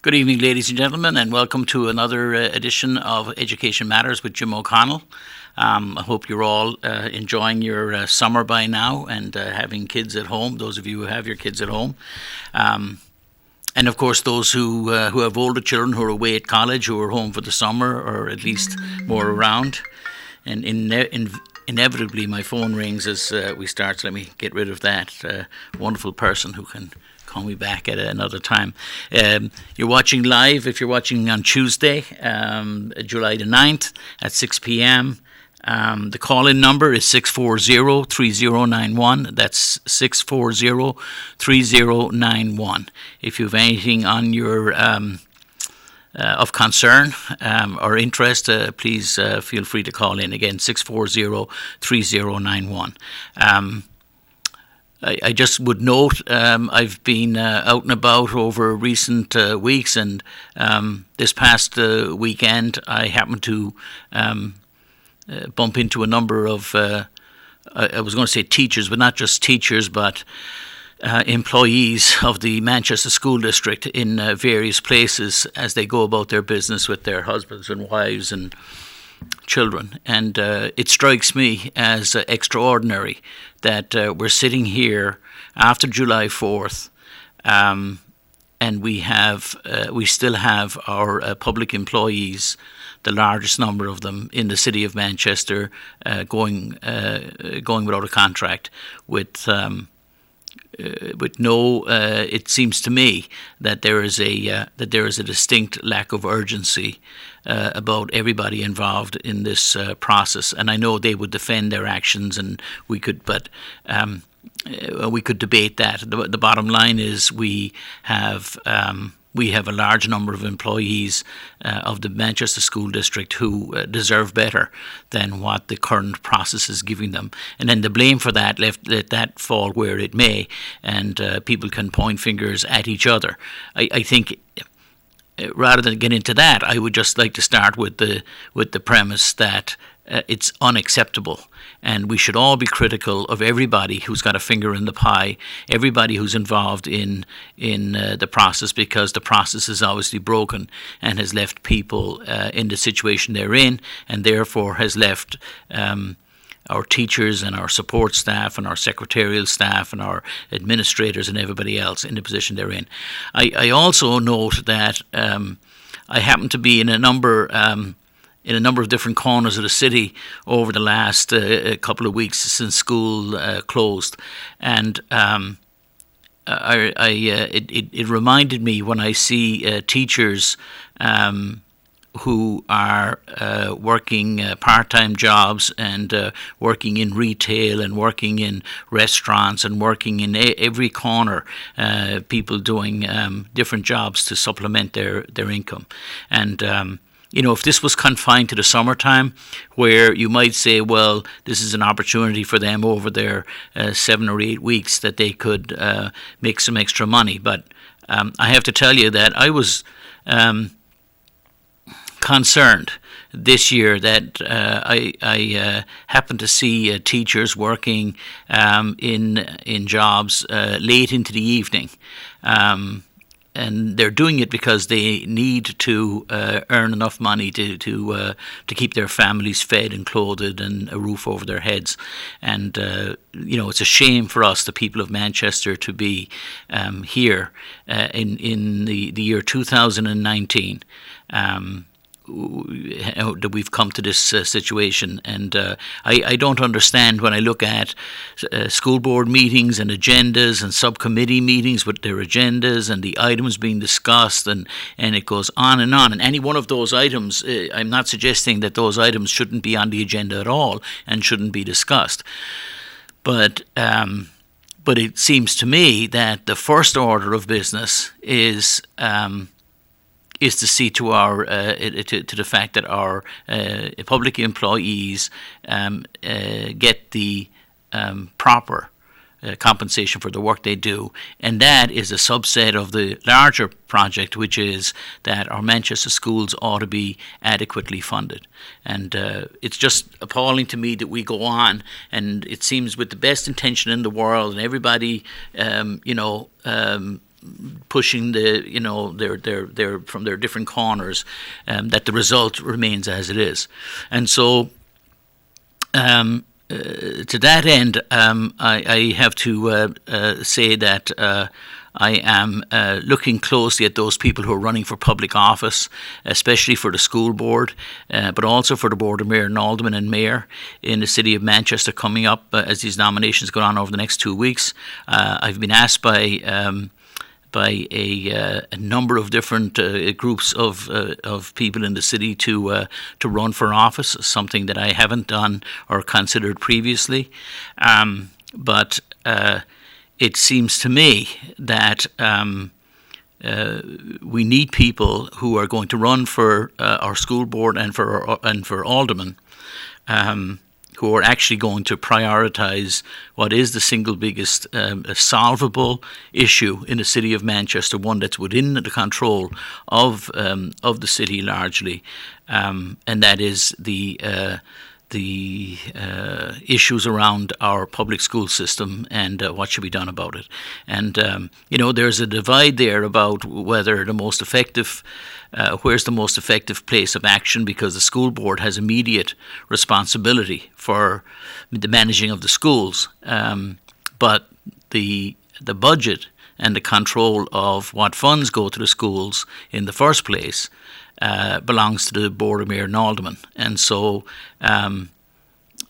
Good evening, ladies and gentlemen, and welcome to another edition of Education Matters with Jim O'Connell. I hope you're all enjoying your summer by now and having kids at home, those of you who have your kids at home. And of course, those who have older children who are away at college, who are home for the summer or at least more around. And inevitably, my phone rings as we start, so let me get rid of that wonderful person who can call me back at another time. You're watching live if you're watching on Tuesday, July the 9th at 6 p.m. The call-in number is 640-3091. That's 640-3091. If you have anything on your of concern or interest, please feel free to call in. Again, 640-3091. I just would note I've been out and about over recent weeks, and this past weekend I happened to bump into a number of, I was going to say teachers, but not just teachers, but employees of the Manchester School District in various places as they go about their business with their husbands and wives and children. And it strikes me as extraordinary that we're sitting here after July 4th and we still have our public employees, the largest number of them in the city of Manchester, going without a contract with no. It seems to me that there is a distinct lack of urgency about everybody involved in this process, and I know they would defend their actions, and we could debate that. The bottom line is we have a large number of employees of the Manchester School District who deserve better than what the current process is giving them. And then the blame for that, let that fall where it may, and people can point fingers at each other. I think rather than get into that, I would just like to start with the premise that it's unacceptable, and we should all be critical of everybody who's got a finger in the pie, everybody who's involved in the process, because the process is obviously broken and has left people in the situation they're in, and therefore has left our teachers and our support staff and our secretarial staff and our administrators and everybody else in the position they're in. I also note that I happen to be in a number of different corners of the city over the last couple of weeks since school closed, and it reminded me when I see teachers who are working part-time jobs and working in retail and working in restaurants and working in every corner, people doing different jobs to supplement their income. And if this was confined to the summertime, where you might say, well, this is an opportunity for them over their 7 or 8 weeks that they could make some extra money. But I have to tell you that I was concerned this year that I happened to see teachers working in jobs late into the evening. And they're doing it because they need to earn enough money to keep their families fed and clothed and a roof over their heads. And it's a shame for us, the people of Manchester, to be here in the year 2019. That we've come to this situation, and I don't understand when I look at school board meetings and agendas and subcommittee meetings with their agendas and the items being discussed, and it goes on, and any one of those items, I'm not suggesting that those items shouldn't be on the agenda at all and shouldn't be discussed, but it seems to me that the first order of business is to see to our to the fact that our public employees get the proper compensation for the work they do, and that is a subset of the larger project, which is that our Manchester schools ought to be adequately funded. And it's just appalling to me that we go on, and it seems with the best intention in the world, and everybody, pushing their from their different corners, that the result remains as it is. And so to that end, I have to say that I am looking closely at those people who are running for public office, especially for the school board, but also for the Board of Mayor and Aldermen and Mayor in the City of Manchester coming up as these nominations go on over the next 2 weeks. I've been asked by a number of different groups of people in the city to run for office, something that I haven't done or considered previously. But it seems to me that we need people who are going to run for our school board and for aldermen, who are actually going to prioritise what is the single biggest solvable issue in the City of Manchester, one that's within the control of the city largely, and that is the issues around our public school system and what should be done about it. And there's a divide there about whether the most effective where's the most effective place of action, because the school board has immediate responsibility for the managing of the schools, but the budget and the control of what funds go to the schools in the first place belongs to the Board of Mayor and Aldermen. And so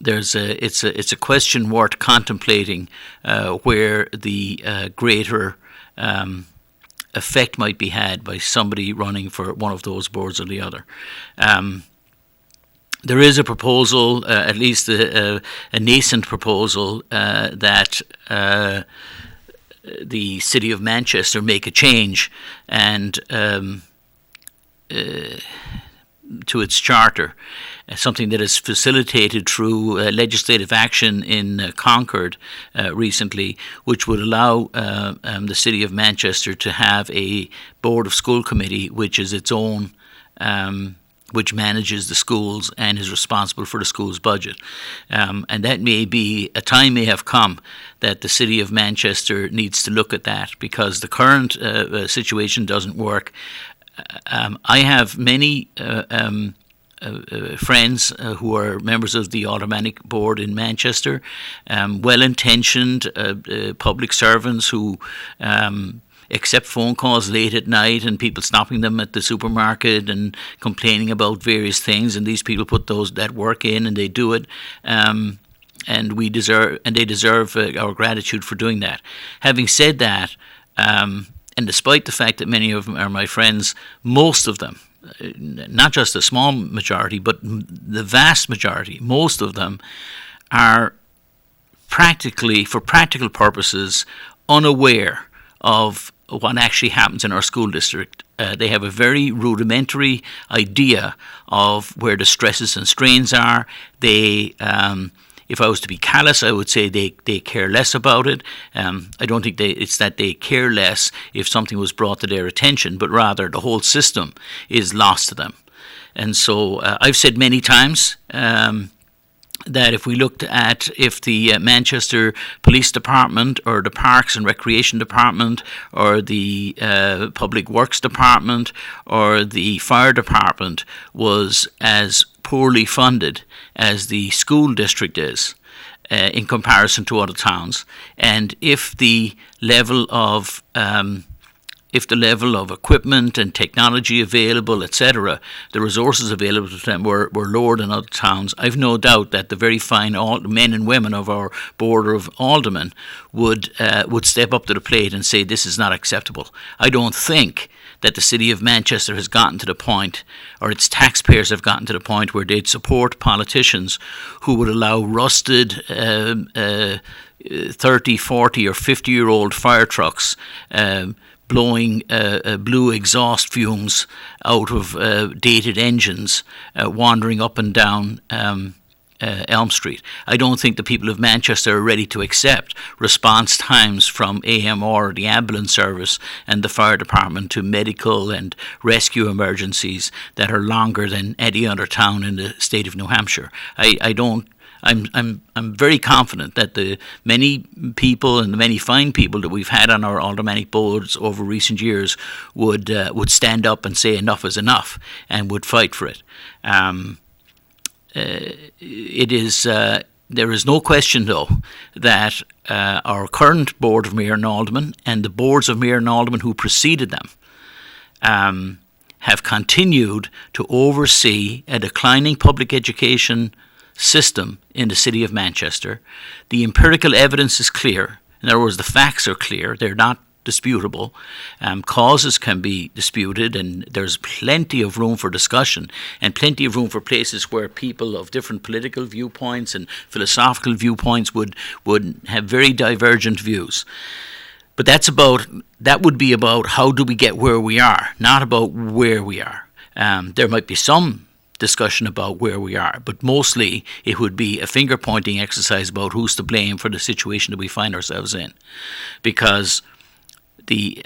it's a question worth contemplating where the greater effect might be had by somebody running for one of those boards or the other. There is a proposal, at least a nascent proposal, that the City of Manchester make a change and to its charter, something that is facilitated through legislative action in Concord recently, which would allow the City of Manchester to have a Board of School Committee, which is its own, which manages the schools and is responsible for the school's budget. And that a time may have come that the City of Manchester needs to look at that, because the current situation doesn't work. I have many friends who are members of the Automatic Board in Manchester, well-intentioned public servants who accept phone calls late at night and people stopping them at the supermarket and complaining about various things, and these people put that work in and they do it. And they deserve our gratitude for doing that. Having said that, and despite the fact that many of them are my friends, most of them, not just a small majority, but the vast majority, most of them are for practical purposes, unaware of what actually happens in our school district. They have a very rudimentary idea of where the stresses and strains are. If I was to be callous, I would say they care less about it. I don't think it's that they care less if something was brought to their attention, but rather the whole system is lost to them. And so I've said many times that if we looked at if the Manchester Police Department or the Parks and Recreation Department or the Public Works Department or the Fire Department was as poorly funded as the school district is in comparison to other towns, and if the level of equipment and technology available, etc., the resources available to them were lower than other towns, I've no doubt that the very fine men and women of our Board of Aldermen would step up to the plate and say this is not acceptable. I don't think that the City of Manchester has gotten to the point, or its taxpayers have gotten to the point, where they'd support politicians who would allow rusted 30, 40 or 50-year-old fire trucks blowing blue exhaust fumes out of dated engines wandering up and down Elm Street. I don't think the people of Manchester are ready to accept response times from AMR, the ambulance service, and the fire department to medical and rescue emergencies that are longer than any other town in the state of New Hampshire. I I'm very confident that the many people and the many fine people that we've had on our aldermanic boards over recent years would stand up and say enough is enough and would fight for it. It is. There is no question, though, that our current Board of Mayor and Aldermen and the boards of Mayor and Aldermen who preceded them have continued to oversee a declining public education system in the city of Manchester. The empirical evidence is clear. In other words, the facts are clear. They're not disputable. Causes can be disputed, and there's plenty of room for discussion and plenty of room for places where people of different political viewpoints and philosophical viewpoints would have very divergent views. But that would be about how do we get where we are, not about where we are. There might be some discussion about where we are, but mostly it would be a finger-pointing exercise about who's to blame for the situation that we find ourselves in. Because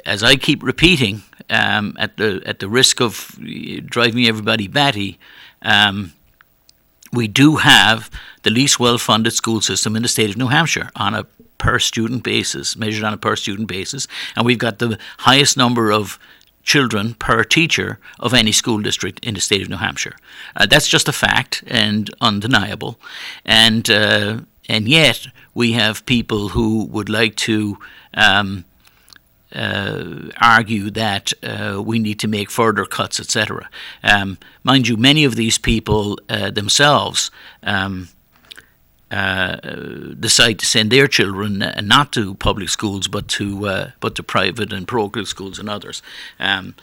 as I keep repeating, at the risk of driving everybody batty, we do have the least well-funded school system in the state of New Hampshire on a per-student basis, measured on a per-student basis, and we've got the highest number of children per teacher of any school district in the state of New Hampshire. That's just a fact and undeniable, and yet we have people who would like to argue that we need to make further cuts, etc. Mind you, many of these people themselves decide to send their children not to public schools but to private and parochial schools and others. I'm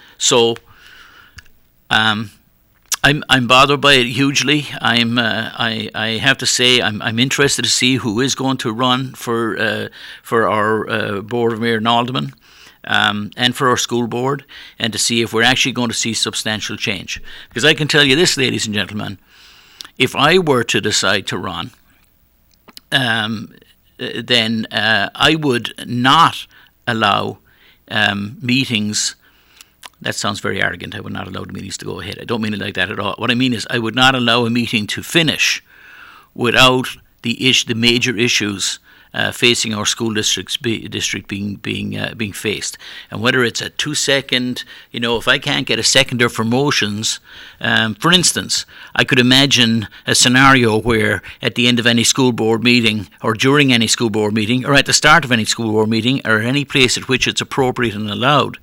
bothered by it hugely. I have to say I'm interested to see who is going to run for our Board of Mayor and Aldermen. And for our school board, and to see if we're actually going to see substantial change. Because I can tell you this, ladies and gentlemen, if I were to decide to run, then I would not allow meetings. That sounds very arrogant. I would not allow the meetings to go ahead. I don't mean it like that at all. What I mean is I would not allow a meeting to finish without the major issues facing our school district being faced, and whether it's a 2-second, if I can't get a seconder for motions, for instance, I could imagine a scenario where at the end of any school board meeting, or during any school board meeting, or at the start of any school board meeting, or any place at which it's appropriate and allowed,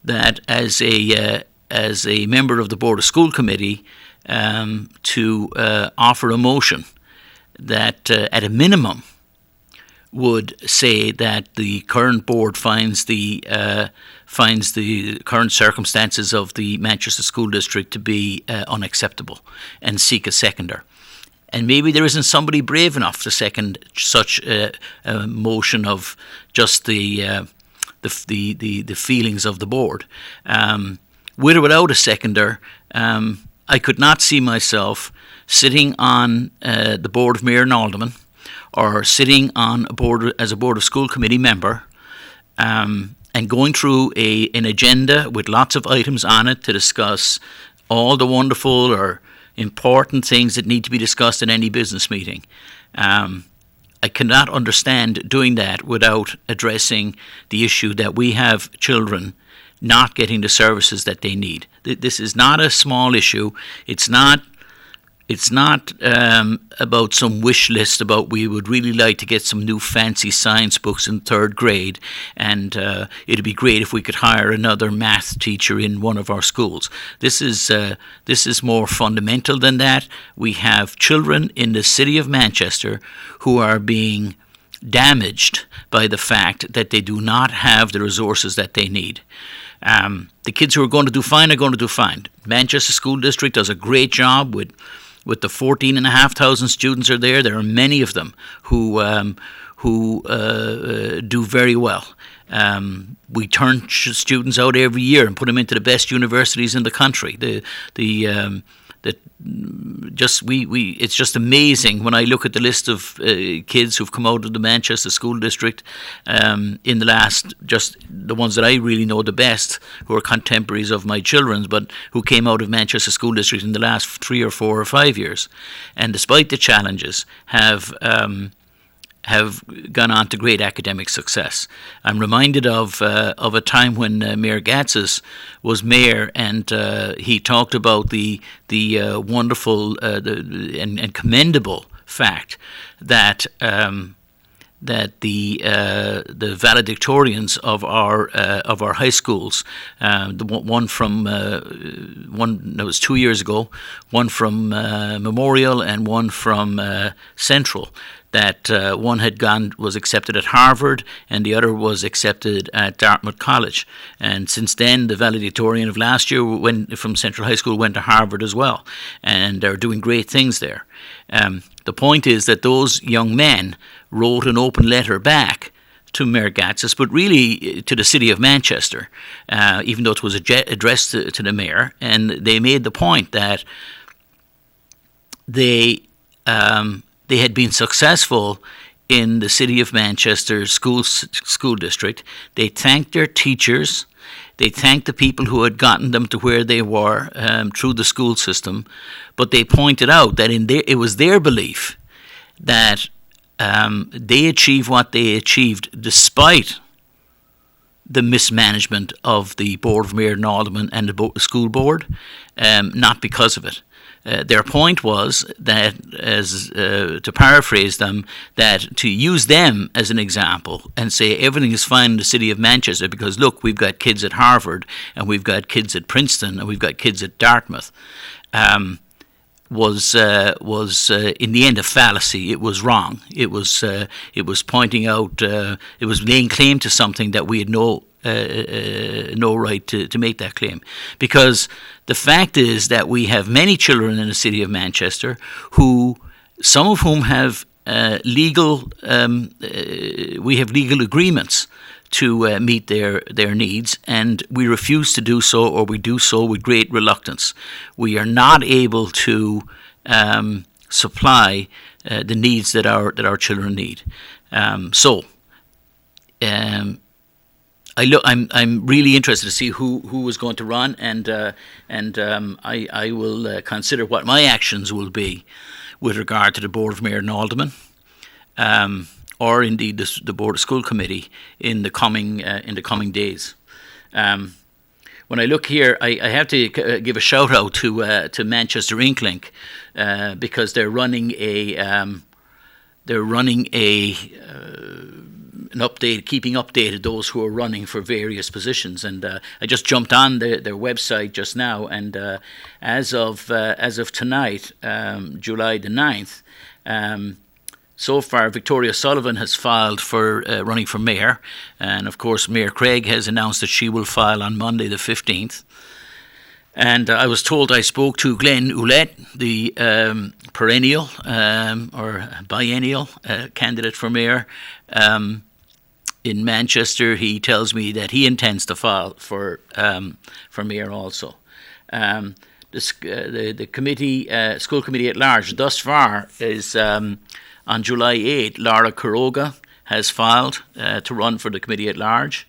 that as a member of the Board of School Committee, to offer a motion that at a minimum would say that the current board finds the current circumstances of the Manchester School District to be unacceptable, and seek a seconder. And maybe there isn't somebody brave enough to second such a motion of just the feelings of the board. With or without a seconder, I could not see myself sitting on the Board of Mayor and Aldermen, or sitting on a board as a Board of School Committee member, and going through an agenda with lots of items on it to discuss all the wonderful or important things that need to be discussed in any business meeting. I cannot understand doing that without addressing the issue that we have children not getting the services that they need. This is not a small issue. It's not about some wish list about we would really like to get some new fancy science books in 3rd grade, and it'd be great if we could hire another math teacher in one of our schools. This is more fundamental than that. We have children in the city of Manchester who are being damaged by the fact that they do not have the resources that they need. The kids who are going to do fine are going to do fine. Manchester School District does a great job with the 14,500 students are there. There are many of them who do very well. We turn students out every year and put them into the best universities in the country. The that just we it's just amazing when I look at the list of kids who've come out of the Manchester School District in the last, just the ones that I really know the best, who are contemporaries of my children's, but who came out of Manchester School District in the last 3 or 4 or 5 years, and despite the challenges have gone on to great academic success. I'm reminded of a time when Mayor Gatzis was mayor, and he talked about the wonderful and commendable fact that the valedictorians of our high schools, the one that was 2 years ago, one from Memorial and one from Central, that one was accepted at Harvard and the other was accepted at Dartmouth College. And since then, the valedictorian of last year from Central High School went to Harvard as well, and they're doing great things there. The point is that those young men wrote an open letter back to Mayor Gatzis, but really to the city of Manchester, even though it was addressed to the mayor, and they made the point that they had been successful in the city of Manchester school district. They thanked their teachers. They thanked the people who had gotten them to where they were through the school system. But they pointed out that it was their belief that they achieved what they achieved despite the mismanagement of the Board of Mayor and Aldermen and the school board, not because of it. Their point was that, to paraphrase them, that to use them as an example and say everything is fine in the city of Manchester because, look, we've got kids at Harvard and we've got kids at Princeton and we've got kids at Dartmouth, was in the end a fallacy. It was wrong. It was pointing out, it was laying claim to something that we had no right to make that claim, because the fact is that we have many children in the city of Manchester some of whom have legal agreements to meet their needs, and we refuse to do so, or we do so with great reluctance. We are not able to supply the needs that our children need. I'm really interested to see who is going to run, and I will consider what my actions will be with regard to the Board of Mayor and Aldermen, or indeed the Board of School Committee in the coming days. When I look here, I have to give a shout out to Manchester Inklink, because they're running an update, keeping updated those who are running for various positions, and I just jumped on their website just now, and as of tonight, July the 9th, so far Victoria Sullivan has filed for running for mayor, and of course Mayor Craig has announced that she will file on Monday the 15th. And I was told, I spoke to Glenn Ouellette, the perennial or biennial candidate for mayor in Manchester. He tells me that he intends to file for mayor also. The committee, school committee at large, thus far is on July 8th, Laura Quiroga has filed to run for the committee at large.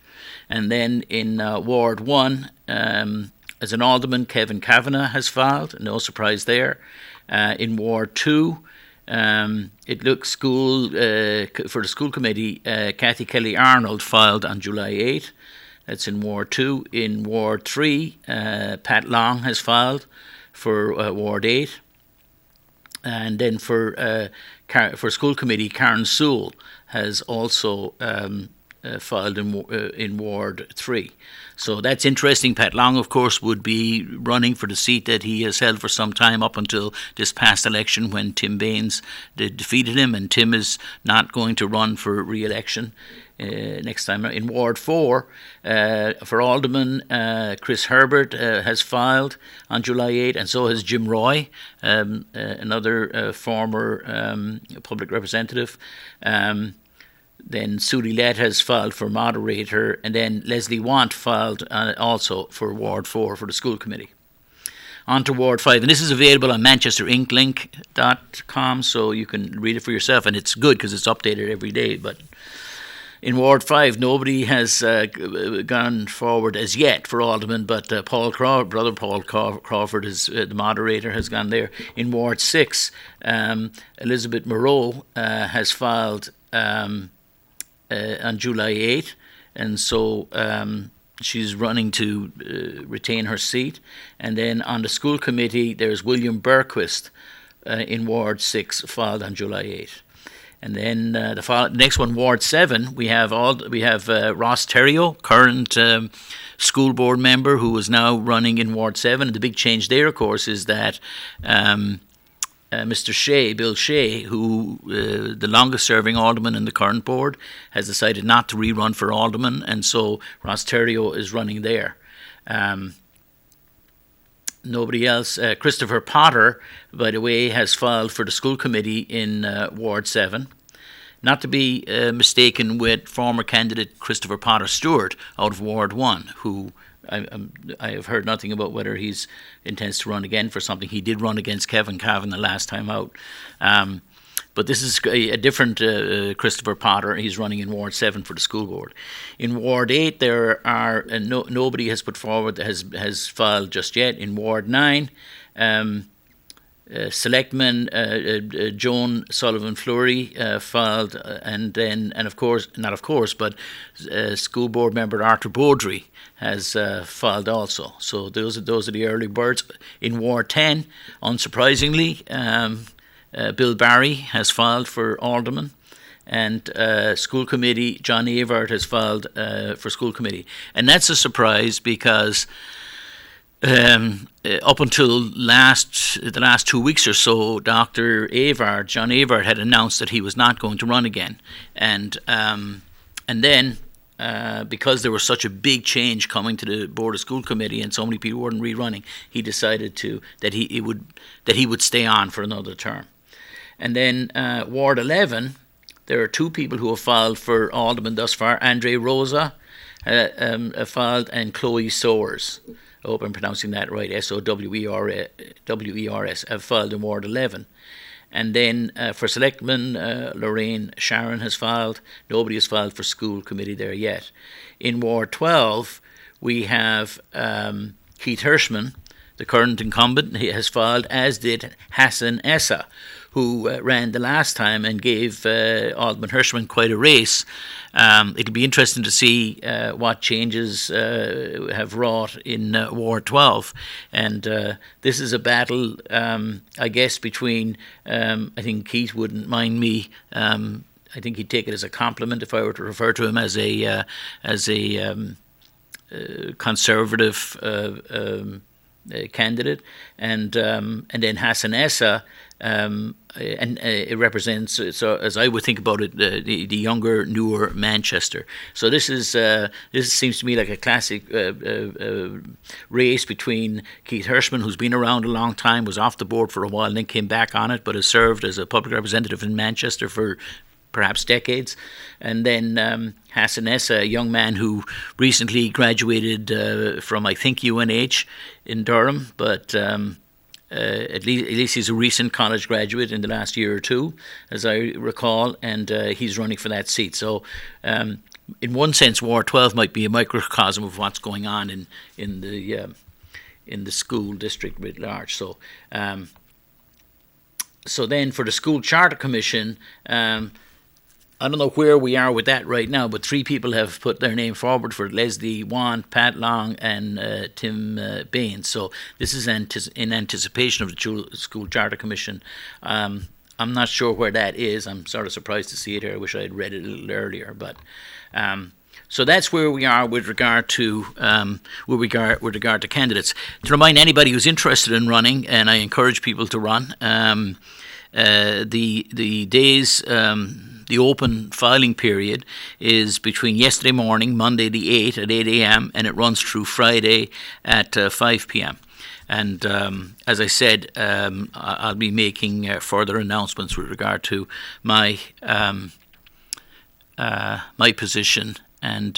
And then in Ward 1, as an alderman, Kevin Kavanagh has filed, no surprise there. In Ward 2, it looks for the school committee, Cathy Kelly-Arnold filed on July 8th. That's in Ward 2. In Ward 3, Pat Long has filed for Ward 8. And then for school committee, Karen Sewell has also filed in Ward 3. So that's interesting. Pat Long, of course, would be running for the seat that he has held for some time up until this past election when Tim Baines defeated him, and Tim is not going to run for re-election next time. In Ward 4, for Alderman, Chris Herbert has filed on July 8, and so has Jim Roy, another former public representative. Then Sudi Lett has filed for moderator, and then Leslie Want filed also for Ward 4 for the school committee. On to Ward 5, and this is available on manchesterinklink.com, so you can read it for yourself, and it's good because it's updated every day. But in Ward 5, nobody has gone forward as yet for Alderman, but Paul Crawford, is, the moderator, has gone there. In Ward 6, Elizabeth Moreau has filed on July 8, and so she's running to retain her seat. And then on the school committee, there's William Berquist in Ward 6, filed on July 8. And then the next one, Ward 7, we have Ross Terrio, current school board member, who is now running in Ward 7. And the big change there, of course, is that Mr. Shea, Bill Shea, who the longest serving alderman in the current board, has decided not to rerun for alderman, and so Ross Terrio is running there. Nobody else. Christopher Potter, by the way, has filed for the school committee in Ward 7. Not to be mistaken with former candidate Christopher Potter Stewart out of Ward 1, who I have heard nothing about whether he intends to run again for something. He did run against Kevin Cavan the last time out. But this is a different Christopher Potter. He's running in Ward 7 for the school board. In Ward 8, there are nobody has put forward that has filed just yet. In Ward 9, Selectman Joan Sullivan Fleury filed, and of course, not of course, but school board member Arthur Beaudry has filed also. So those are the early birds. In Ward 10, unsurprisingly, Bill Barry has filed for alderman, and school committee, John Avard has filed for school committee. And that's a surprise because up until the last 2 weeks or so, John Avard had announced that he was not going to run again. And then because there was such a big change coming to the Board of School Committee and so many people weren't rerunning, he decided that he would stay on for another term. And then Ward 11, there are two people who have filed for alderman thus far. Andre Rosa filed, and Chloe Sowers, I hope I'm pronouncing that right, Sowers, have filed in Ward 11. And then for Selectman, Lorraine Sharon has filed. Nobody has filed for school committee there yet. In Ward 12, we have Keith Hirschman, the current incumbent. He has filed, as did Hassan Essa, who ran the last time and gave Alderman Hirschman quite a race. It'll be interesting to see what changes have wrought in Ward 12. And this is a battle, I guess, between, I think Keith wouldn't mind me, I think he'd take it as a compliment if I were to refer to him as a conservative candidate. And then Hassan Essa, and it represents, so as I would think about it, the younger, newer Manchester. So this seems to me like a classic race between Keith Hirschman, who's been around a long time, was off the board for a while, and then came back on it, but has served as a public representative in Manchester for perhaps decades, and then Hassan Essa, a young man who recently graduated from, I think, UNH in Durham, but at least he's a recent college graduate in the last year or two, as I recall, and he's running for that seat. So in one sense, Ward 12 might be a microcosm of what's going on in the school district writ large. So then for the School Charter Commission, I don't know where we are with that right now, but 3 people have put their name forward for Leslie Wan, Pat Long, and Tim Bain. So this is in anticipation of the School Charter Commission. I'm not sure where that is. I'm sort of surprised to see it here. I wish I had read it a little earlier. But so that's where we are with regard to candidates. To remind anybody who's interested in running, and I encourage people to run, the days. The open filing period is between yesterday morning, Monday the 8th at 8 a.m. and it runs through Friday at 5 p.m. And as I said, I'll be making further announcements with regard to my position and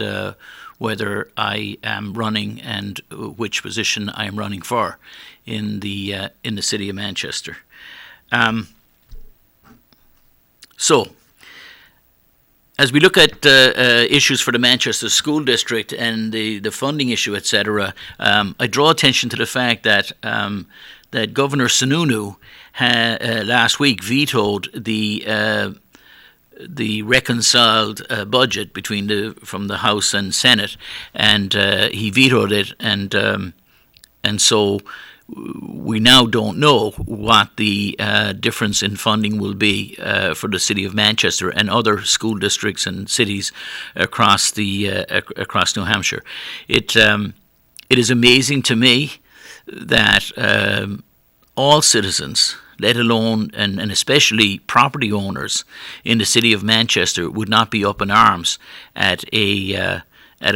whether I am running and which position I am running for in the city of Manchester. So, as we look at issues for the Manchester School District and the funding issue, etc., I draw attention to the fact that that Governor Sununu last week vetoed the reconciled budget from the House and Senate, and he vetoed it, and so we now don't know what the difference in funding will be for the city of Manchester and other school districts and cities across New Hampshire. It is amazing to me that all citizens, let alone and especially property owners in the city of Manchester, would not be up in arms at a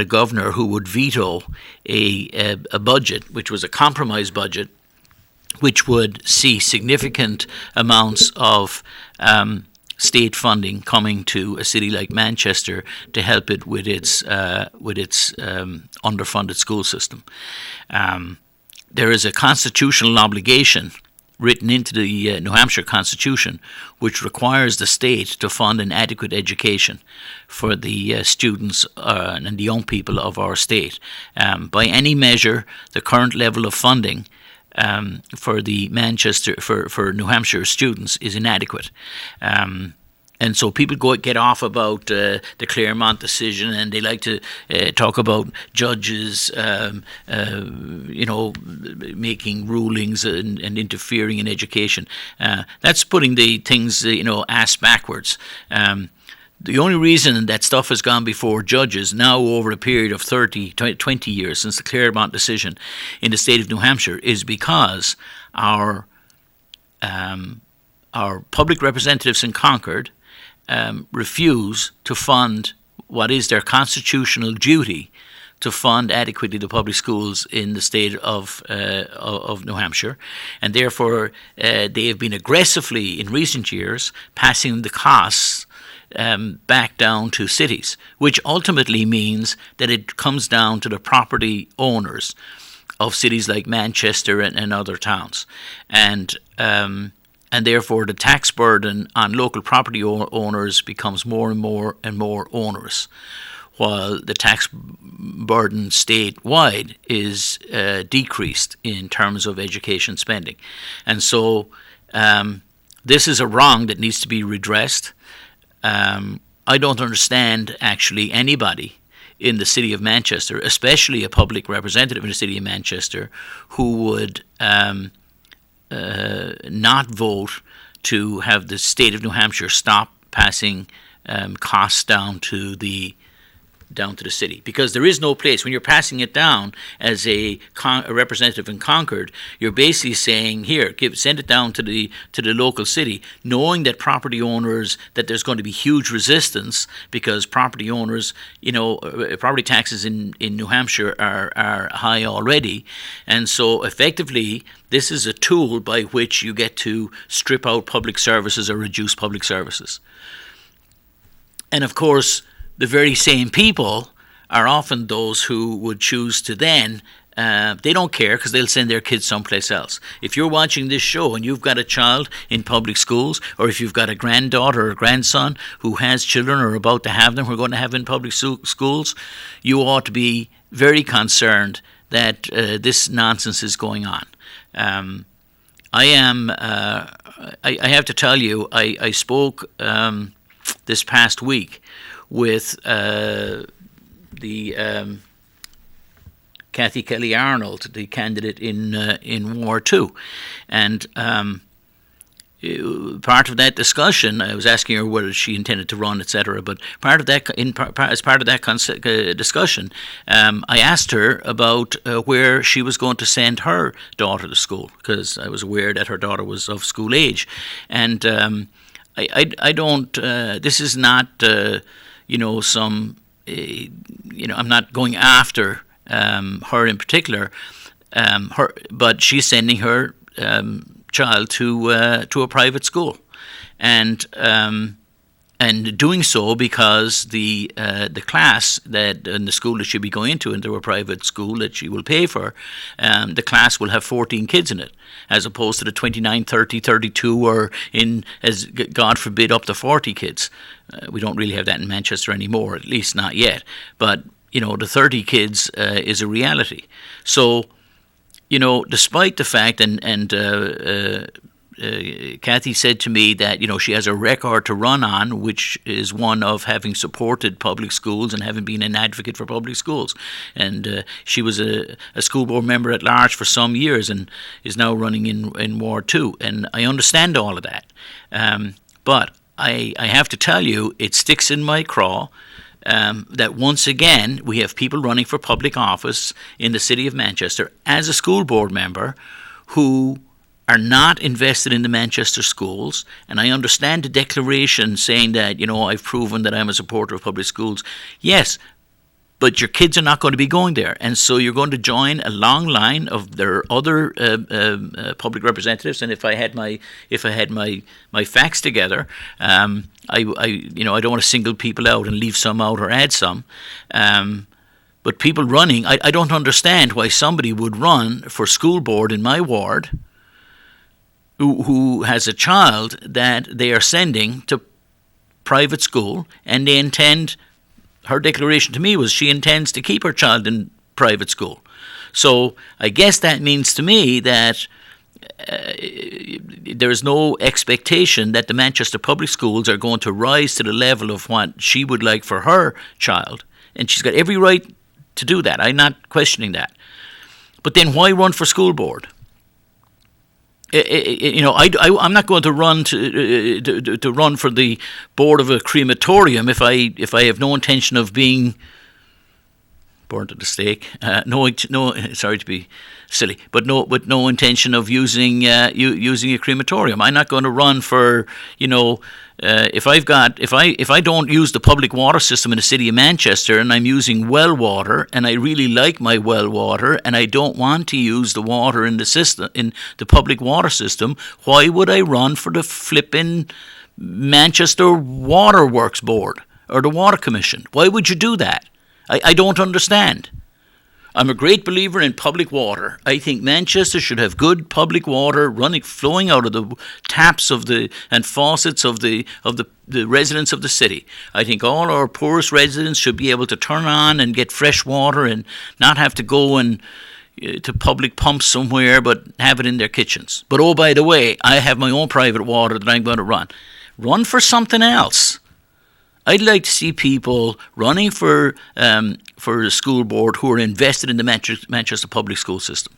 governor who would veto a budget, which was a compromise budget, which would see significant amounts of state funding coming to a city like Manchester to help it with its underfunded school system. There is a constitutional obligation written into the New Hampshire Constitution, which requires the state to fund an adequate education for the students and the young people of our state. By any measure, the current level of funding for New Hampshire students is inadequate. And so people get off about the Claremont decision, and they like to talk about judges, making rulings and interfering in education. That's putting the things, ass backwards. The only reason that stuff has gone before judges now over a period of 20 years since the Claremont decision in the state of New Hampshire is because our public representatives in Concord refuse to fund what is their constitutional duty to fund adequately the public schools in the state of New Hampshire, and therefore they have been aggressively in recent years passing the costs back down to cities, which ultimately means that it comes down to the property owners of cities like Manchester and other towns, and therefore the tax burden on local property owners becomes more and more onerous, while the tax burden statewide is decreased in terms of education spending. And so this is a wrong that needs to be redressed. I don't understand actually anybody in the city of Manchester, especially a public representative in the city of Manchester, who would not vote to have the state of New Hampshire stop passing costs down to the city, because there is no place when you're passing it down as a representative in Concord. You're basically saying, here, send it down to the local city, knowing that property owners, that there's going to be huge resistance, because property owners, property taxes in New Hampshire are high already, and so effectively this is a tool by which you get to strip out public services or reduce public services. And of course, the very same people are often those who would choose to then, they don't care because they'll send their kids someplace else. If you're watching this show and you've got a child in public schools, or if you've got a granddaughter or a grandson who has children or about to have them who are going to have in public schools, you ought to be very concerned that this nonsense is going on. I have to tell you, I spoke this past week with Kathy Kelly Arnold, the candidate in Ward 2, and part of that discussion, I was asking her whether she intended to run, etc. But as part of that discussion, I asked her about where she was going to send her daughter to school, because I was aware that her daughter was of school age, and I don't. This is not. I'm not going after her in particular, but she's sending her child to a private school, and and doing so because the class that in the school that she'll be going into a private school that she will pay for, the class will have 14 kids in it, as opposed to the 29, 30, 32, or in, as God forbid, up to 40 kids. We don't really have that in Manchester anymore, at least not yet. But the 30 kids is a reality. So, despite the fact, and Kathy said to me that she has a record to run on, which is one of having supported public schools and having been an advocate for public schools. And she was a school board member at large for some years and is now running in Ward 2. And I understand all of that. But I have to tell you, it sticks in my craw that once again we have people running for public office in the city of Manchester as a school board member who are not invested in the Manchester schools. And I understand the declaration saying that, I've proven that I'm a supporter of public schools. Yes, but your kids are not going to be going there. And so you're going to join a long line of their other public representatives. And if I had my facts together, I don't want to single people out and leave some out or add some. But people running, I don't understand why somebody would run for school board in my ward who has a child that they are sending to private school, and they intend, her declaration to me was she intends to keep her child in private school. So I guess that means to me that there is no expectation that the Manchester public schools are going to rise to the level of what she would like for her child, and she's got every right to do that. I'm not questioning that. But then why run for school board? I'm not going to run to run for the board of a crematorium if I have no intention of being burned at the stake. No, sorry to be silly, but no intention of using a crematorium. I'm not going to run for if I don't use the public water system in the city of Manchester and I'm using well water and I really like my well water and I don't want to use the water in the system, in the public water system, why would I run for the flipping Manchester Waterworks Board or the Water Commission? Why would you do that? I don't understand. I'm a great believer in public water. I think Manchester should have good public water flowing out of the taps and faucets of the residents of the city. I think all our poorest residents should be able to turn on and get fresh water and not have to go to public pumps somewhere, but have it in their kitchens. But oh, by the way, I have my own private water that I'm going to run. Run for something else. I'd like to see people running for the school board who are invested in the Manchester public school system.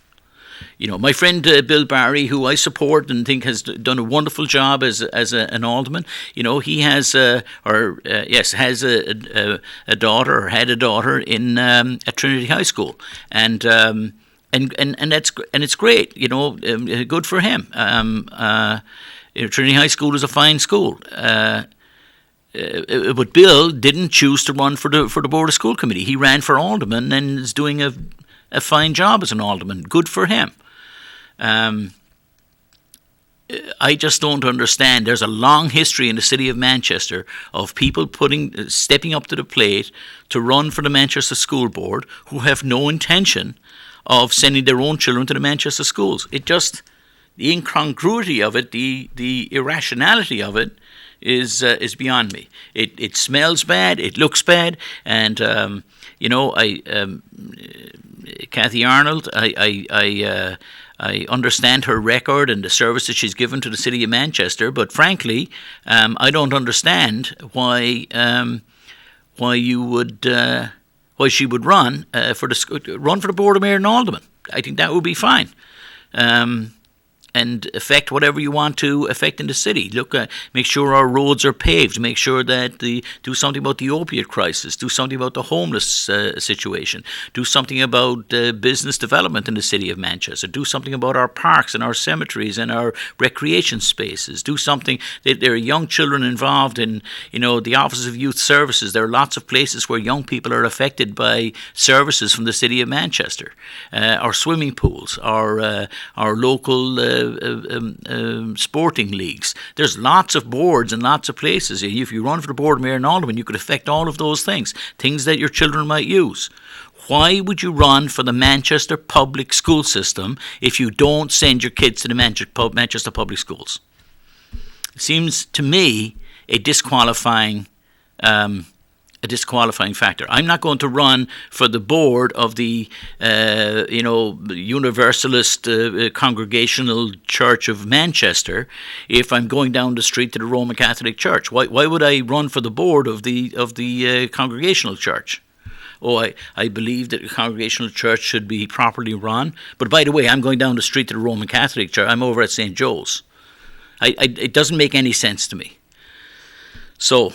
My friend Bill Barry, who I support and think has done a wonderful job as an alderman. He has a daughter or had a daughter in at Trinity High School, and it's great. Good for him. Trinity High School is a fine school. But Bill didn't choose to run for the Board of School Committee. He ran for alderman and is doing a fine job as an alderman. Good for him. I just don't understand. There's a long history in the city of Manchester of people stepping up to the plate to run for the Manchester School Board who have no intention of sending their own children to the Manchester schools. The incongruity of it, the irrationality of it, is beyond me. It smells bad. It looks bad. And Kathy Arnold, I understand her record and the service that she's given to the city of Manchester. But frankly, I don't understand why she would run for the board of mayor and alderman. I think that would be fine. And affect whatever you want to affect in the city. Make sure our roads are paved. Make sure that do something about the opiate crisis. Do something about the homeless situation. Do something about business development in the city of Manchester. Do something about our parks and our cemeteries and our recreation spaces. Do something. There are young children involved in the Office of Youth Services. There are lots of places where young people are affected by services from the city of Manchester. Our swimming pools, our local sporting leagues. There's lots of boards and lots of places. If you run for the board of Mayor in Alderman, you could affect all of those things that your children might use. Why would you run for the Manchester public school system if you don't send your kids to the Manchester public schools? It seems to me a disqualifying factor. I'm not going to run for the board of the Universalist Congregational Church of Manchester if I'm going down the street to the Roman Catholic Church. Why would I run for the board of the Congregational Church? I believe that the Congregational Church should be properly run. But by the way, I'm going down the street to the Roman Catholic Church. I'm over at St. Joe's. It doesn't make any sense to me. So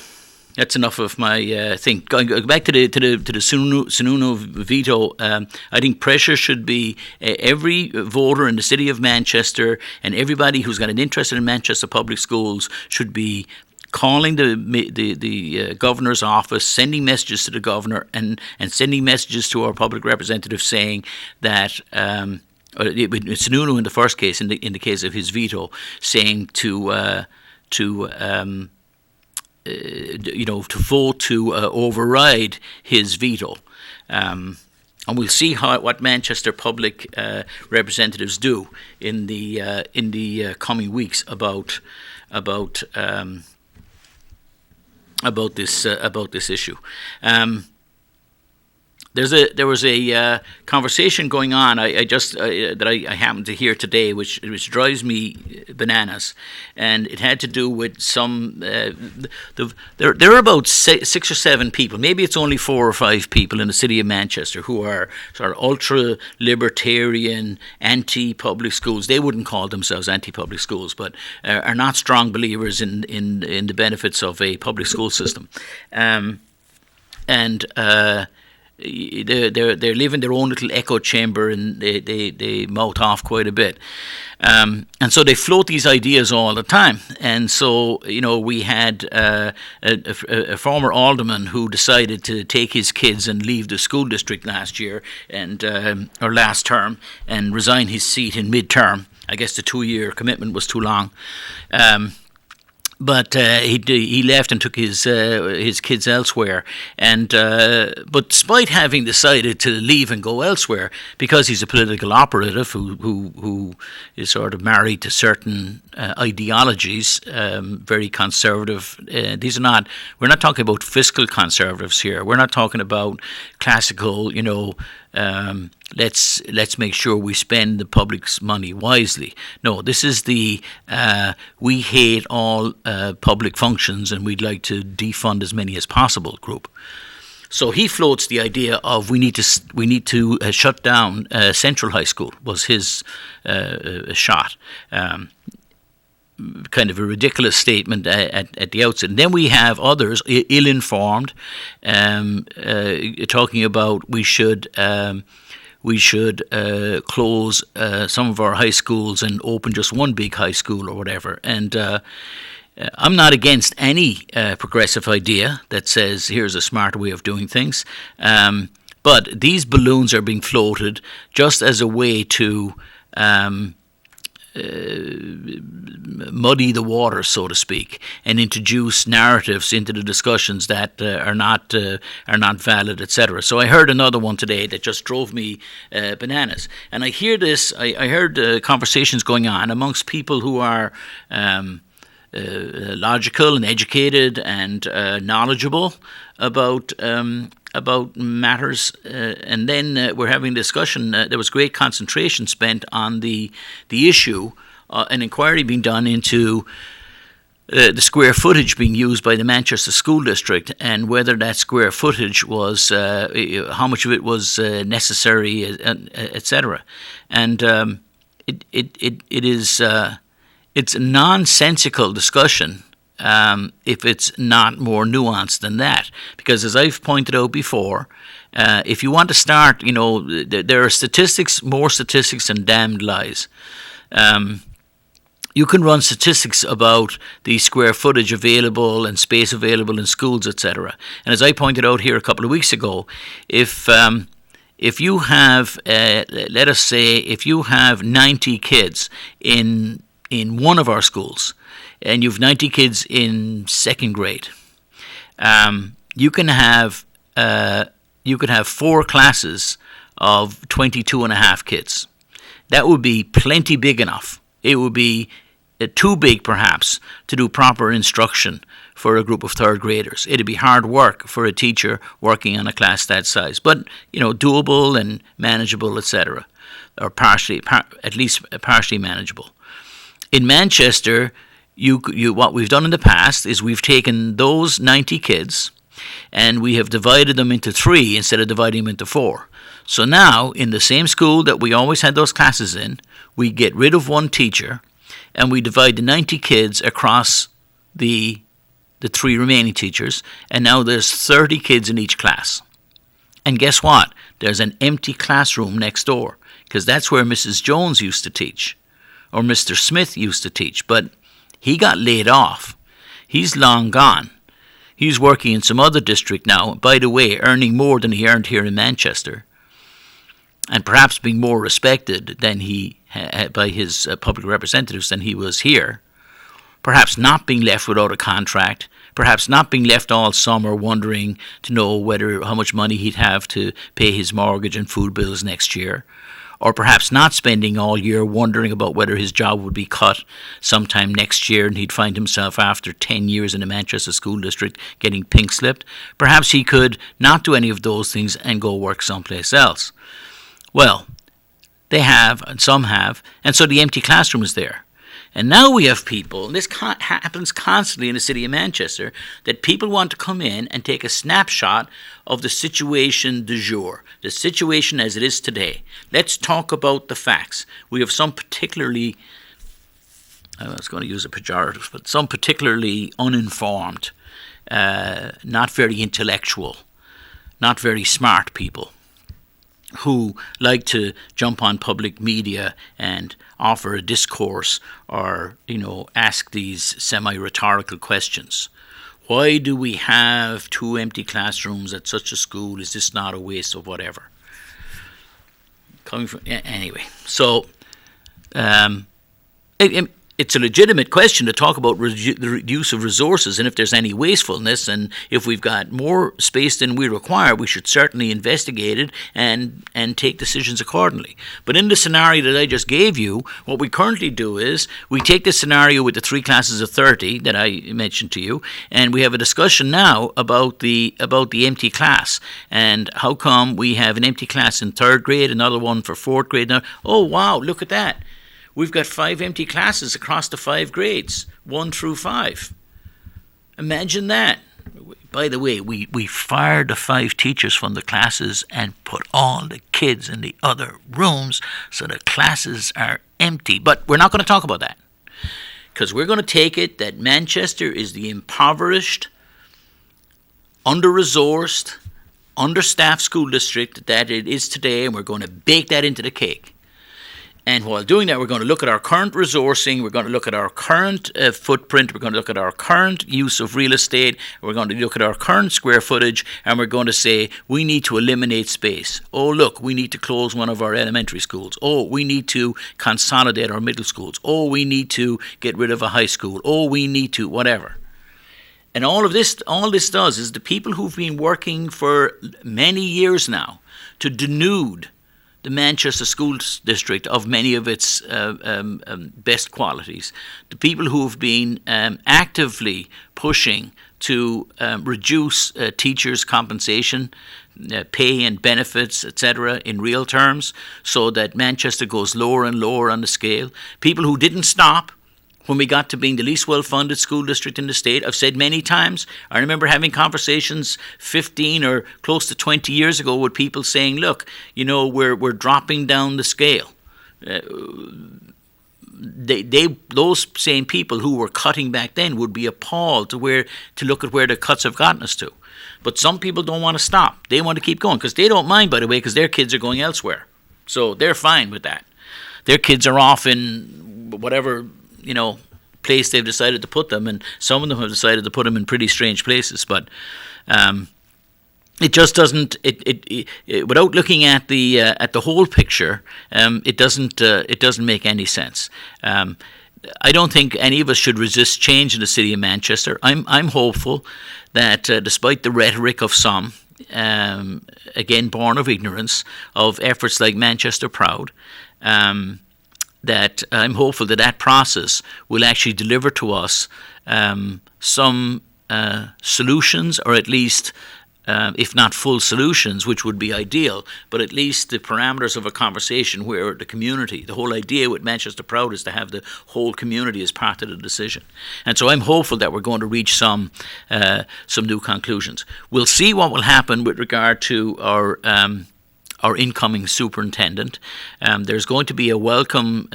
that's enough of my thing. Going back to the Sununu veto, I think pressure should be every voter in the city of Manchester and everybody who's got an interest in Manchester public schools should be calling the governor's office, sending messages to the governor, and sending messages to our public representatives saying that. Sununu in the first case, in the case of his veto, saying to vote to override his veto, and we'll see what Manchester public representatives do in the coming weeks about this issue. There was a conversation going on that I happened to hear today, which drives me bananas, and it had to do with some. There are about 6 or 7 people, maybe it's only 4 or 5 people in the city of Manchester who are sort of ultra libertarian, anti-public schools. They wouldn't call themselves anti-public schools, but are not strong believers in the benefits of a public school system, They live in their own little echo chamber, and they mouth off quite a bit, and so they float these ideas all the time. And so we had a former alderman who decided to take his kids and leave the school district last year or last term and resign his seat in mid-term. I guess the 2-year commitment was too long. But he left and took his kids elsewhere, and but despite having decided to leave and go elsewhere, because he's a political operative who is sort of married to certain ideologies, very conservative. We're not talking about fiscal conservatives here. We're not talking about classical, let's make sure we spend the public's money wisely. No, this is the we hate all public functions and we'd like to defund as many as possible group. So he floats the idea of we need to shut down Central High School was his shot. Kind of a ridiculous statement at the outset. And then we have others, ill-informed, talking about we should close some of our high schools and open just one big high school or whatever. And I'm not against any progressive idea that says here's a smarter way of doing things. But these balloons are being floated just as a way to muddy the water, so to speak, and introduce narratives into the discussions that are not valid, etc. So I heard another one today that just drove me bananas. And I hear this. I heard conversations going on amongst people who are logical and educated and knowledgeable about matters, and then we're having a discussion. There was great concentration spent on the issue, an inquiry being done into the square footage being used by the Manchester School District and whether that square footage was, how much of it was necessary, etc. And it's a nonsensical discussion. If it's not more nuanced than that. Because as I've pointed out before, if you want to start, there are more statistics than damned lies. You can run statistics about the square footage available and space available in schools, etc. And as I pointed out here a couple of weeks ago, if if you have, let us say, if you have 90 kids in one of our schools, and you've 90 kids in second grade, you can have 4 classes of 22 and a half kids. That would be plenty big enough. It would be too big, perhaps, to do proper instruction for a group of third graders. It'd be hard work for a teacher working on a class that size, but doable and manageable, etc., or at least partially manageable. In Manchester, what we've done in the past is we've taken those 90 kids and we have divided them into 3 instead of dividing them into 4. So now, in the same school that we always had those classes in, we get rid of one teacher and we divide the 90 kids across the 3 remaining teachers, and now there's 30 kids in each class. And guess what? There's an empty classroom next door, because that's where Mrs. Jones used to teach, or Mr. Smith used to teach, but he got laid off. He's long gone. He's working in some other district now, by the way, earning more than he earned here in Manchester, and perhaps being more respected than by his public representatives than he was here. Perhaps not being left without a contract, perhaps not being left all summer wondering to know how much money he'd have to pay his mortgage and food bills next year, or perhaps not spending all year wondering about whether his job would be cut sometime next year and he'd find himself after 10 years in the Manchester School District getting pink slipped. Perhaps he could not do any of those things and go work someplace else. Well, they have, and some have, and so the empty classroom is there. And now we have people, and this happens constantly in the city of Manchester, that people want to come in and take a snapshot of the situation du jour, the situation as it is today. Let's talk about the facts. We have some particularly, I was going to use a pejorative, but some particularly uninformed, not very intellectual, not very smart people who like to jump on public media and offer a discourse or, ask these semi-rhetorical questions. Why do we have 2 empty classrooms at such a school? Is this not a waste of whatever? Anyway, so it's a legitimate question to talk about the use of resources and if there's any wastefulness, and if we've got more space than we require, we should certainly investigate it and take decisions accordingly. But in the scenario that I just gave you, what we currently do is we take the scenario with the 3 classes of 30 that I mentioned to you, and we have a discussion now about the empty class and how come we have an empty class in 3rd grade, another one for 4th grade. Now, oh wow, look at that. We've got 5 empty classes across the 5 grades, 1 through 5. Imagine that. By the way, we fired the 5 teachers from the classes and put all the kids in the other rooms so the classes are empty. But we're not going to talk about that, because we're going to take it that Manchester is the impoverished, under-resourced, understaffed school district that it is today, and we're going to bake that into the cake. And while doing that, we're going to look at our current resourcing, we're going to look at our current footprint, we're going to look at our current use of real estate, we're going to look at our current square footage, and we're going to say we need to eliminate space. Oh, look, we need to close one of our elementary schools. Oh, we need to consolidate our middle schools. Oh, we need to get rid of a high school. Oh, we need to whatever. And all this does is the people who've been working for many years now to denude the Manchester School District of many of its best qualities, the people who have been actively pushing to reduce teachers' compensation, pay and benefits, etc., in real terms, so that Manchester goes lower and lower on the scale. People who didn't stop when we got to being the least well-funded school district in the state. I've said many times, I remember having conversations 15 or close to 20 years ago with people saying, look, we're dropping down the scale. Those same people who were cutting back then would be appalled to look at where the cuts have gotten us to. But some people don't want to stop. They want to keep going, because they don't mind, by the way, because their kids are going elsewhere. So they're fine with that. Their kids are off in whatever place they've decided to put them, and some of them have decided to put them in pretty strange places. But it just doesn't. Without looking at the whole picture, it doesn't make any sense. I don't think any of us should resist change in the city of Manchester. I'm hopeful that despite the rhetoric of some, again born of ignorance, of efforts like Manchester Proud, that I'm hopeful that that process will actually deliver to us some solutions, or at least, if not full solutions, which would be ideal, but at least the parameters of a conversation where the community, the whole idea with Manchester Proud is to have the whole community as part of the decision. And so I'm hopeful that we're going to reach some new conclusions. We'll see what will happen with regard to our incoming superintendent. There's going to be a welcome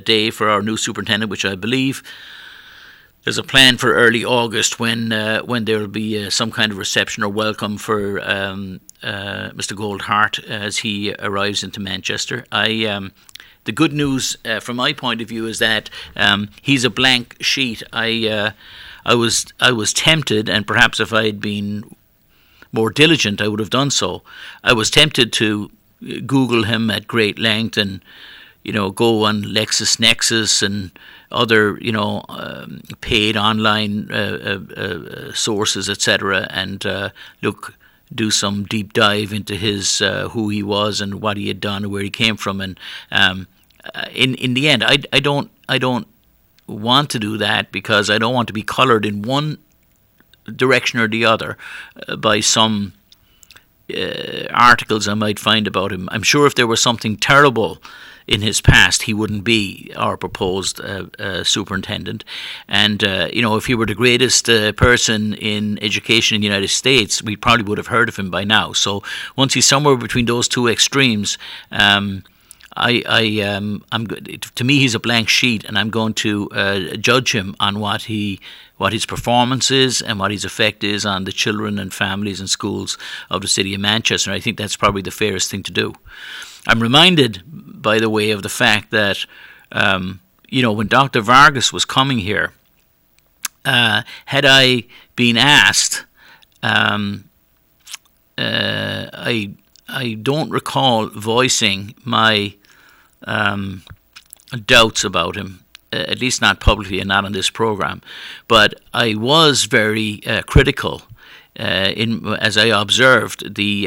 day for our new superintendent, which I believe there's a plan for early August when there will be some kind of reception or welcome for Mr. Goldhart as he arrives into Manchester. The good news from my point of view is that he's a blank sheet. I was tempted, and perhaps if I had been more diligent, I would have done so. I was tempted to Google him at great length and go on LexisNexis and other, paid online sources, etc., and do some deep dive into his who he was and what he had done and where he came from. And in the end, I don't want to do that, because I don't want to be coloured in one direction or the other by some articles I might find about him. I'm sure if there was something terrible in his past, he wouldn't be our proposed superintendent. And, if he were the greatest person in education in the United States, we probably would have heard of him by now. So once he's somewhere between those two extremes, to me, he's a blank sheet, and I'm going to judge him on what his performance is and what his effect is on the children and families and schools of the city of Manchester. And I think that's probably the fairest thing to do. I'm reminded, by the way, of the fact that, when Dr. Vargas was coming here, had I been asked, I don't recall voicing my doubts about him, at least not publicly and not on this program. But I was very critical as I observed the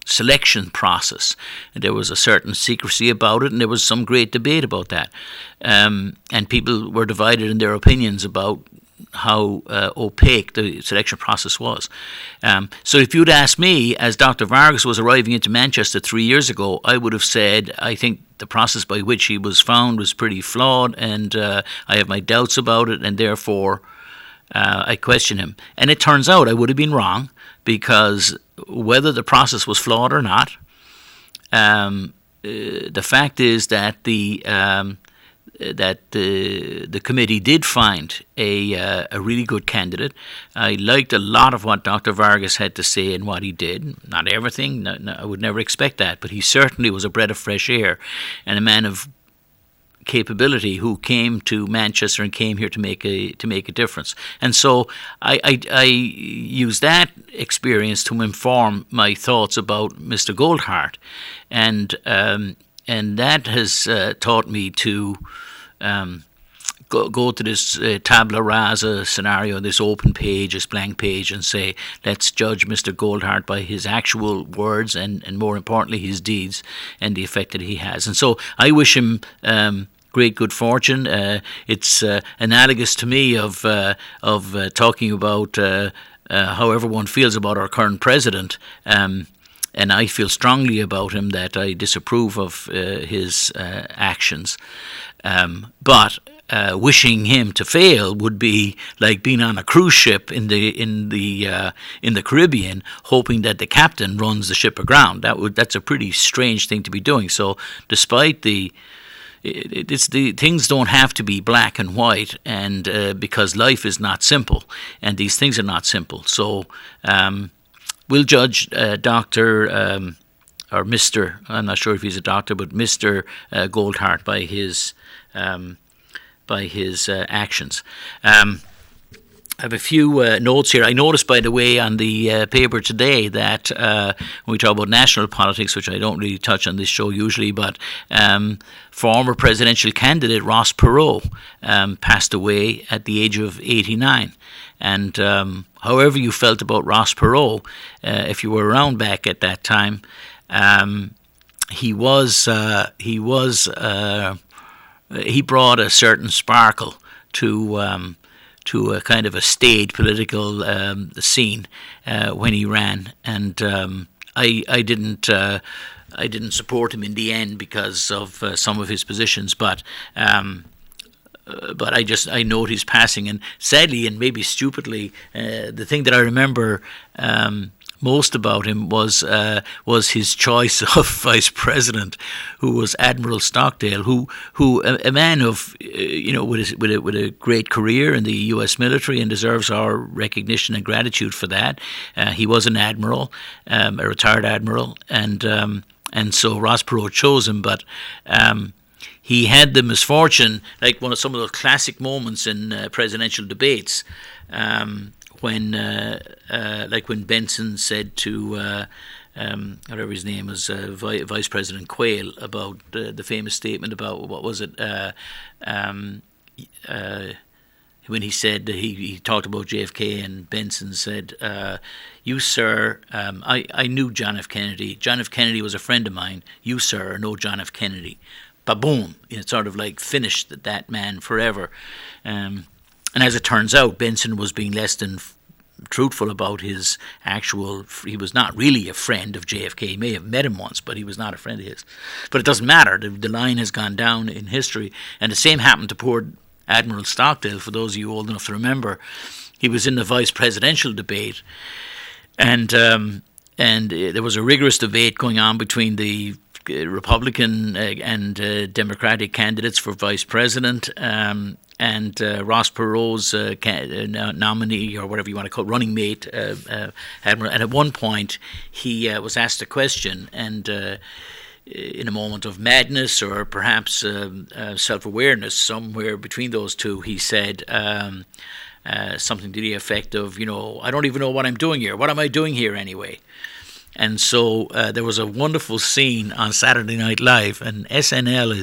selection process. And there was a certain secrecy about it, and there was some great debate about that. And people were divided in their opinions about how opaque the selection process was. So if you'd asked me, as Dr. Vargas was arriving into Manchester 3 years ago, I would have said, I think the process by which he was found was pretty flawed, and I have my doubts about it, and therefore I question him. And it turns out I would have been wrong, because whether the process was flawed or not, the fact is that the committee did find a really good candidate. I liked a lot of what Dr. Vargas had to say and what he did. Not everything, I would never expect that, but he certainly was a breath of fresh air and a man of capability who came to Manchester and came here to make a difference. And so I use that experience to inform my thoughts about Mr. Goldhart, and that has taught me to go to this tabula rasa scenario, this open page, this blank page, and say, let's judge Mr. Goldhart by his actual words and more importantly his deeds and the effect that he has. And so I wish him great good fortune. It's analogous to me of talking about how everyone feels about our current president. And I feel strongly about him that I disapprove of his actions. But wishing him to fail would be like being on a cruise ship in the Caribbean, hoping that the captain runs the ship aground. That's a pretty strange thing to be doing. So, despite the things don't have to be black and white, and because life is not simple, and these things are not simple. So we'll judge Dr. or Mr. I'm not sure if he's a doctor, but Mr. Goldhart by his actions. I have a few notes here. I noticed, by the way, on the paper today that when we talk about national politics, which I don't really touch on this show usually, but former presidential candidate Ross Perot passed away at the age of 89. And however you felt about Ross Perot, if you were around back at that time, he brought a certain sparkle to a kind of a staid political scene when he ran, and I didn't support him in the end because of some of his positions, but I note his passing, and sadly and maybe stupidly, the thing that I remember most about him was his choice of vice president, who was Admiral Stockdale, who a man of with a great career in the U.S. military and deserves our recognition and gratitude for that. He was an admiral, a retired admiral, and so Ross Perot chose him, but. He had the misfortune, like some of the classic moments in presidential debates, when Benson said to whatever his name was, Vice President Quayle, about the famous statement about what was it? When he said he talked about JFK, and Benson said, "You, sir, I knew John F. Kennedy. John F. Kennedy was a friend of mine. You, sir, are no John F. Kennedy." Ba-boom! It sort of like finished that man forever. And as it turns out, Benson was being less than truthful about his actual. He was not really a friend of JFK. He may have met him once, but he was not a friend of his. But it doesn't matter. The line has gone down in history, and the same happened to poor Admiral Stockdale. For those of you old enough to remember, he was in the vice presidential debate, and there was a rigorous debate going on between the Republican and Democratic candidates for vice president, and Ross Perot's nominee, or whatever you want to call it, running mate, Admiral. And at one point, he was asked a question, and in a moment of madness or perhaps self-awareness, somewhere between those two, he said something to the effect of, "I don't even know what I'm doing here. What am I doing here anyway?" And so there was a wonderful scene on Saturday Night Live, and SNL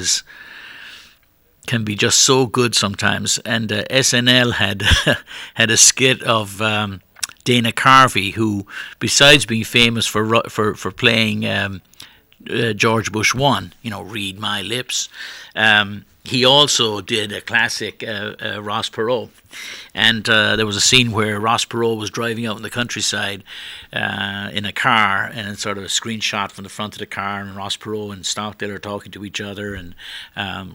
can be just so good sometimes. And SNL had had a skit of Dana Carvey, who, besides being famous for playing George Bush 1, "Read My Lips," he also did a classic Ross Perot. And there was a scene where Ross Perot was driving out in the countryside in a car, and it's sort of a screenshot from the front of the car, and Ross Perot and Stockdale are talking to each other, and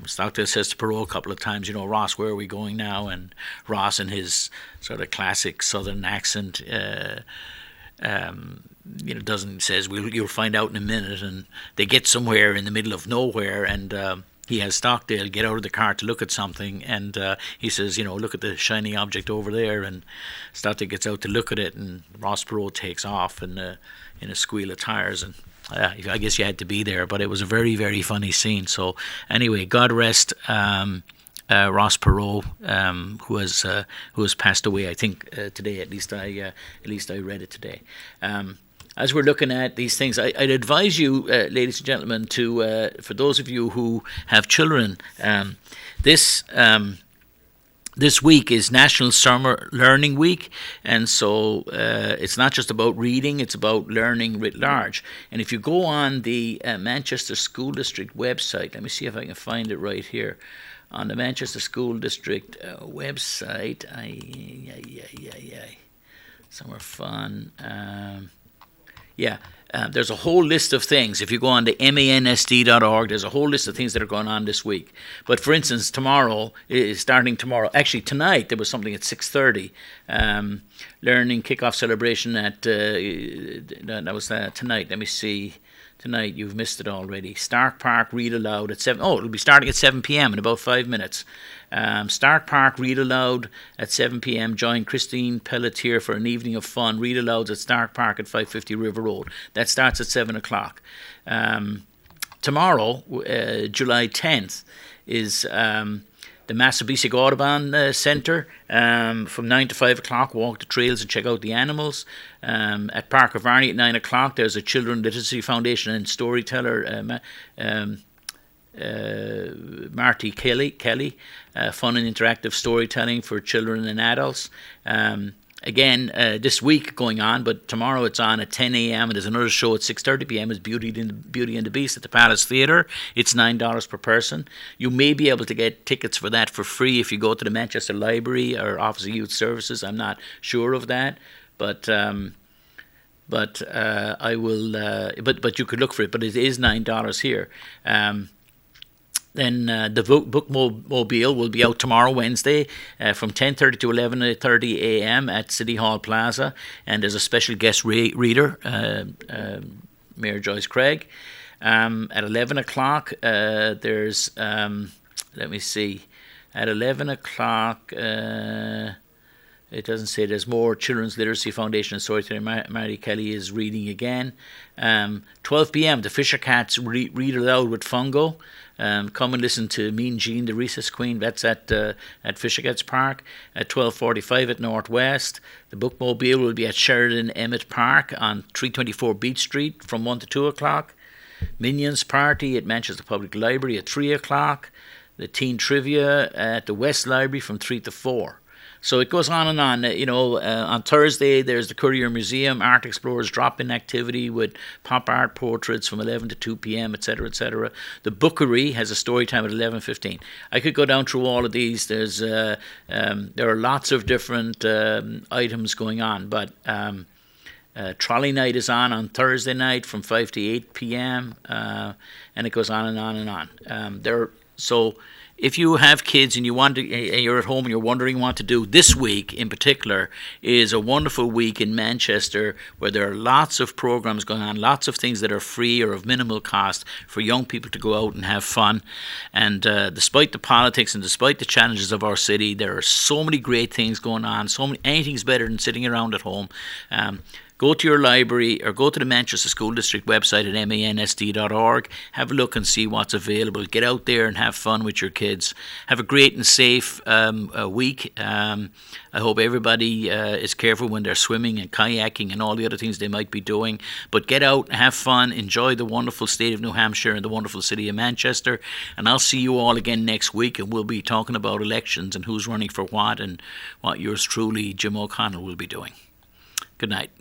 Stockdale says to Perot a couple of times, "Ross, where are we going now?" And Ross, in his sort of classic southern accent, says, "You'll find out in a minute." And they get somewhere in the middle of nowhere, and he has Stockdale get out of the car to look at something, and he says, "Look at the shiny object over there." And Stockdale gets out to look at it, and Ross Perot takes off in a squeal of tires. And I guess you had to be there, but it was a very, very funny scene. So anyway, God rest Ross Perot, who has passed away. I think today, at least I read it today. As we're looking at these things, I'd advise you, ladies and gentlemen, to for those of you who have children, this week is National Summer Learning Week, and so it's not just about reading, it's about learning writ large. And if you go on the Manchester School District website, let me see if I can find it right here. On the Manchester School District website, summer fun. There's a whole list of things. If you go on to mansd.org, there's a whole list of things that are going on this week. But for instance, starting tomorrow, actually tonight, there was something at 6:30. Learning kickoff celebration at, that was tonight. Let me see. Tonight, you've missed it already. Stark Park Read Aloud at 7. Oh, it'll be starting at 7 p.m. in about 5 minutes. Stark Park Read Aloud at 7 p.m. Join Christine Pelletier for an evening of fun. Read Alouds at Stark Park at 550 River Road. That starts at 7 o'clock. Tomorrow, July 10th, is the Massabesic Audubon Centre from 9 to 5 o'clock. Walk the trails and check out the animals. At Park of Varney at 9 o'clock, there's a Children Literacy Foundation and storyteller, Marty Kelly, fun and interactive storytelling for children and adults. Again, this week going on, but tomorrow it's on at 10 a.m. and there's another show at 6:30 p.m. is Beauty and the Beast at the Palace Theatre. It's $9 per person. You may be able to get tickets for that for free if you go to the Manchester Library or Office of Youth Services. I'm not sure of that, but I will. But you could look for it. But it is $9 here. Then the bookmobile will be out tomorrow, Wednesday, from 10:30 to 11:30 a.m. at City Hall Plaza, and there's a special guest reader, Mayor Joyce Craig. At 11 o'clock, there's let me see, at 11 o'clock. It doesn't say there's more. Children's Literacy Foundation and storyteller Mary Kelly is reading again. 12 p.m. the Fisher Cats read aloud with Fungo. Come and listen to Mean Jean, the Recess Queen. That's at Fisher Cats Park. At 12:45 at Northwest. The Bookmobile will be at Sheridan Emmett Park on 324 Beach Street from 1 to 2 o'clock. Minions Party at Manchester Public Library at 3 o'clock. The Teen Trivia at the West Library from 3 to 4. So it goes on and on. On Thursday, there's the Courier Museum Art Explorers drop-in activity with pop art portraits from 11 to 2 p.m., etc., etc. The Bookery has a story time at 11:15. I could go down through all of these. There are lots of different items going on, but Trolley Night is on Thursday night from 5 to 8 p.m., and it goes on and on and on. So if you have kids and you're at home and you're wondering what to do, this week in particular is a wonderful week in Manchester where there are lots of programs going on, lots of things that are free or of minimal cost for young people to go out and have fun. And despite the politics and despite the challenges of our city, there are so many great things going on. Anything's better than sitting around at home. Go to your library or go to the Manchester School District website at mansd.org. Have a look and see what's available. Get out there and have fun with your kids. Have a great and safe week. I hope everybody is careful when they're swimming and kayaking and all the other things they might be doing. But get out, have fun, enjoy the wonderful state of New Hampshire and the wonderful city of Manchester. And I'll see you all again next week, and we'll be talking about elections and who's running for what and what yours truly, Jim O'Connell, will be doing. Good night.